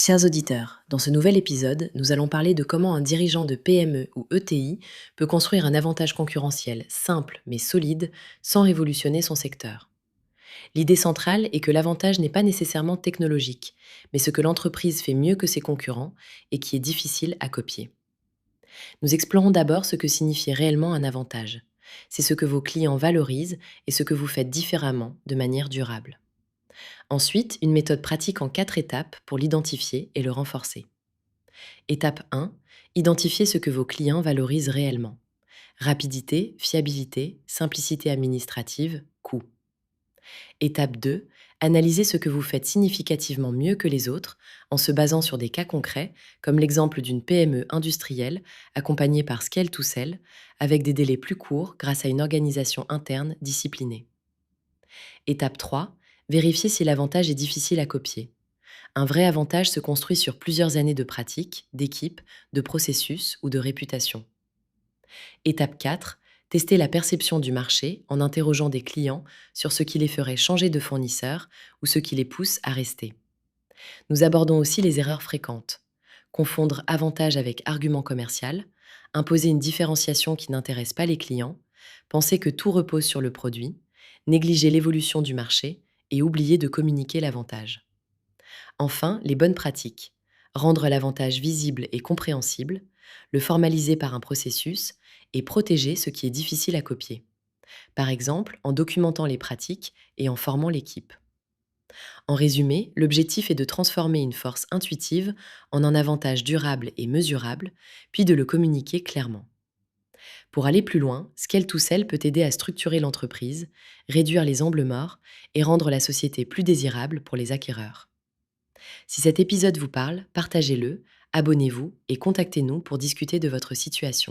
Chers auditeurs, dans ce nouvel épisode, nous allons parler de comment un dirigeant de PME ou ETI peut construire un avantage concurrentiel simple mais solide sans révolutionner son secteur. L'idée centrale est que l'avantage n'est pas nécessairement technologique, mais ce que l'entreprise fait mieux que ses concurrents et qui est difficile à copier. Nous explorons d'abord ce que signifie réellement un avantage. C'est ce que vos clients valorisent et ce que vous faites différemment de manière durable. Ensuite, une méthode pratique en 4 étapes pour l'identifier et le renforcer. Étape 1. Identifiez ce que vos clients valorisent réellement. Rapidité, fiabilité, simplicité administrative, coût. Étape 2. Analysez ce que vous faites significativement mieux que les autres en se basant sur des cas concrets, comme l'exemple d'une PME industrielle accompagnée par Scale to Sell, avec des délais plus courts grâce à une organisation interne disciplinée. Étape 3. Vérifiez si l'avantage est difficile à copier. Un vrai avantage se construit sur plusieurs années de pratique, d'équipe, de processus ou de réputation. Étape 4. Testez la perception du marché en interrogeant des clients sur ce qui les ferait changer de fournisseur ou ce qui les pousse à rester. Nous abordons aussi les erreurs fréquentes. Confondre avantage avec argument commercial, imposer une différenciation qui n'intéresse pas les clients, penser que tout repose sur le produit, négliger l'évolution du marché et oublier de communiquer l'avantage. Enfin, les bonnes pratiques. Rendre l'avantage visible et compréhensible, le formaliser par un processus et protéger ce qui est difficile à copier. Par exemple, en documentant les pratiques et en formant l'équipe. En résumé, l'objectif est de transformer une force intuitive en un avantage durable et mesurable, puis de le communiquer clairement. Pour aller plus loin, Scale to Sell peut aider à structurer l'entreprise, réduire les angles morts et rendre la société plus désirable pour les acquéreurs. Si cet épisode vous parle, partagez-le, abonnez-vous et contactez-nous pour discuter de votre situation.